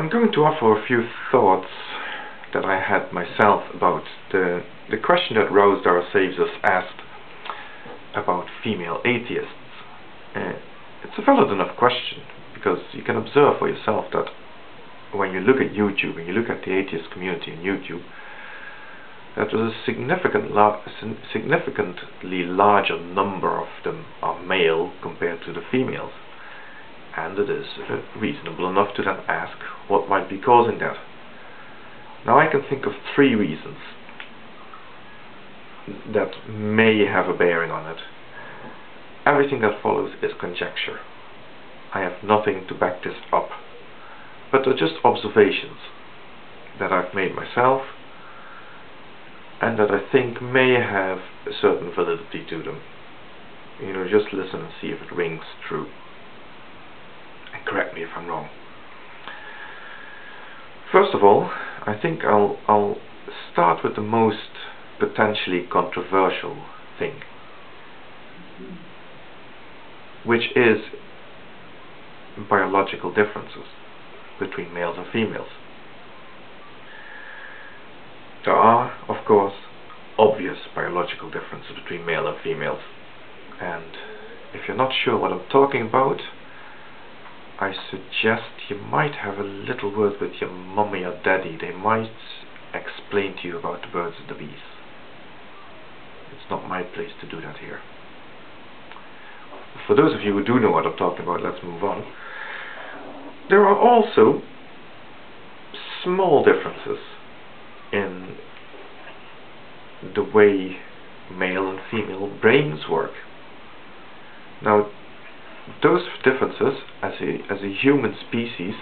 I'm going to offer a few thoughts that I had myself about the question that Rose Darsaves asked about female atheists. It's a valid enough question, because you can observe for yourself that when you look at YouTube and you look at the atheist community on YouTube, that there's a significantly larger number of them are male compared to the females. And it is reasonable enough to then ask what might be causing that. Now I can think of three reasons that may have a bearing on it. Everything that follows is conjecture. I have nothing to back this up, but they're just observations that I've made myself and that I think may have a certain validity to them. You know, just listen and see if it rings true. And correct me if I'm wrong. First of all, I think I'll start with the most potentially controversial thing, which is biological differences between males and females. There are, of course, obvious biological differences between male and females, and if you're not sure what I'm talking about, I suggest you might have a little word with your mummy or daddy. They might explain to you about the birds and the bees. It's not my place to do that here. For those of you who do know what I'm talking about, let's move on. There are also small differences in the way male and female brains work. Now, those differences, as a human species,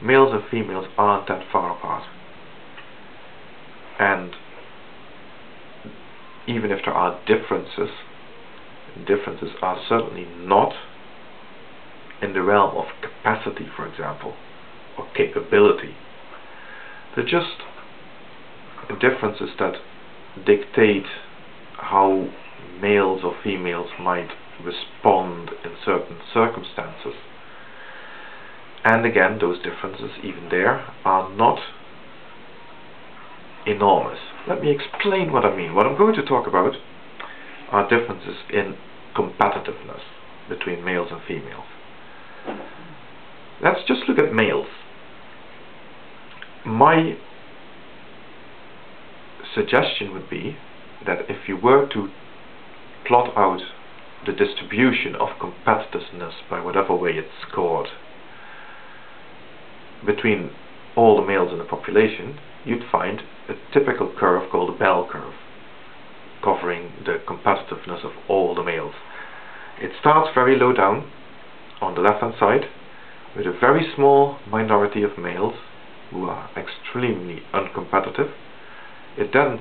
males and females aren't that far apart. And even if there are differences are certainly not in the realm of capacity, for example, or capability. They're just differences that dictate how males or females might respond in certain circumstances. And again, those differences, even there, are not enormous. Let me explain what I mean. What I'm going to talk about are differences in competitiveness between males and females. Let's just look at males. My suggestion would be that if you were to plot out the distribution of competitiveness by whatever way it's scored between all the males in the population, you'd find a typical curve called a bell curve, covering the competitiveness of all the males. It starts very low down on the left hand side with a very small minority of males who are extremely uncompetitive. It then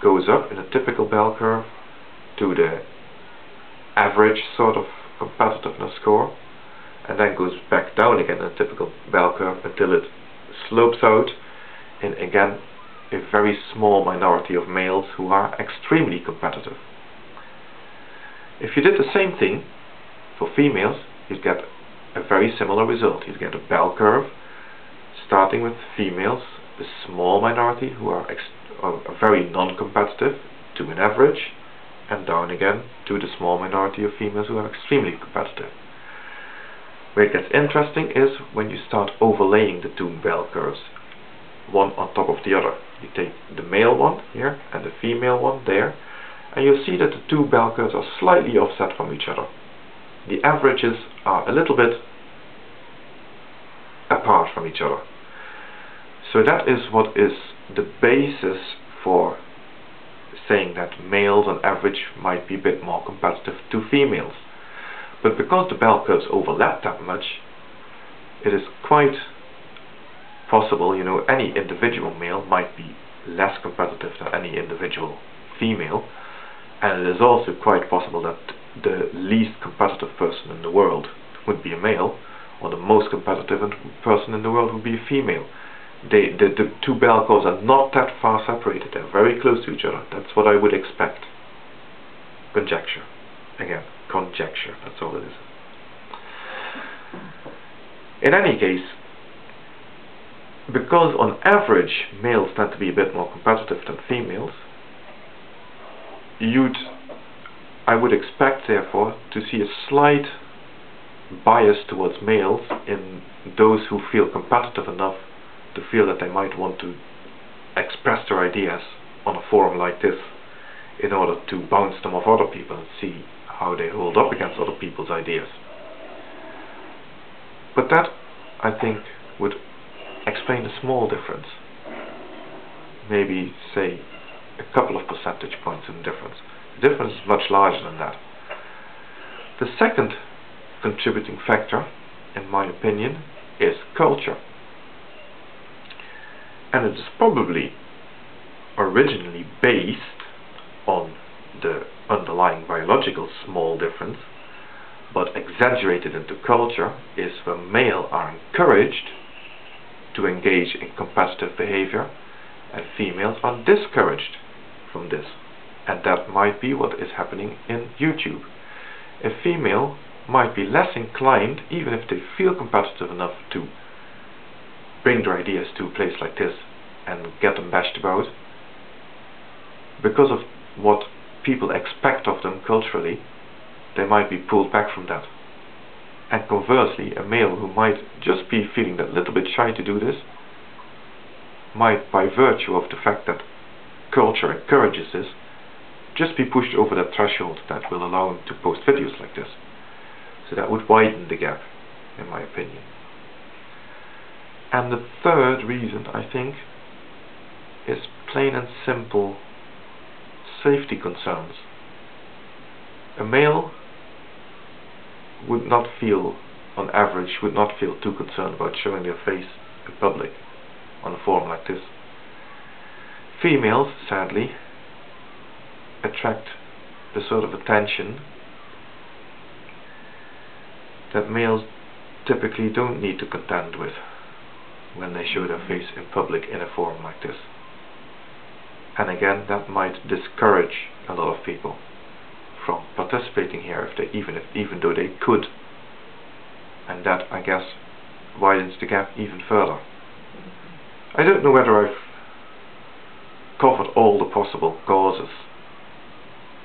goes up in a typical bell curve to the average sort of competitiveness score, and then goes back down again in a typical bell curve until it slopes out in again a very small minority of males who are extremely competitive. If you did the same thing for females, you'd get a very similar result. You'd get a bell curve starting with females, a small minority who are very non-competitive, to an average, and down again to the small minority of females who are extremely competitive. Where it gets interesting is when you start overlaying the two bell curves, one on top of the other. You take the male one here and the female one there, and you'll see that the two bell curves are slightly offset from each other. The averages are a little bit apart from each other. So that is what is the basis for saying that males on average might be a bit more competitive to females. But because the bell curves overlap that much, it is quite possible, you know, any individual male might be less competitive than any individual female, and it is also quite possible that the least competitive person in the world would be a male, or the most competitive person in the world would be a female. The two bell curves are not that far separated. They're very close to each other. That's what I would expect. Conjecture. Again, conjecture. That's all it is. In any case, because on average males tend to be a bit more competitive than females, I would expect therefore to see a slight bias towards males in those who feel competitive enough to feel that they might want to express their ideas on a forum like this in order to bounce them off other people and see how they hold up against other people's ideas. But that, I think, would explain a small difference. Maybe, say, a couple of percentage points in difference. The difference is much larger than that. The second contributing factor, in my opinion, is culture. And it is probably originally based on the underlying biological small difference, but exaggerated into culture is when males are encouraged to engage in competitive behavior and females are discouraged from this. And that might be what is happening in YouTube. A female might be less inclined, even if they feel competitive enough, to bring their ideas to a place like this and get them bashed about, because of what people expect of them culturally. They might be pulled back from that. And conversely, a male who might just be feeling that little bit shy to do this might, by virtue of the fact that culture encourages this, just be pushed over that threshold that will allow him to post videos like this. So that would widen the gap, in my opinion. And the third reason, I think, is plain and simple safety concerns. A male would not feel, on average, would not feel too concerned about showing their face in public on a forum like this. Females, sadly, attract the sort of attention that males typically don't need to contend with when they show their face in public in a forum like this. And again, that might discourage a lot of people from participating here, even though they could. And that, I guess, widens the gap even further. I don't know whether I've covered all the possible causes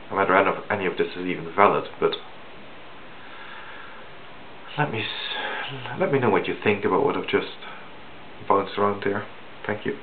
and whether any of this is even valid, but let me know what you think about what I've just bounced around there. Thank you.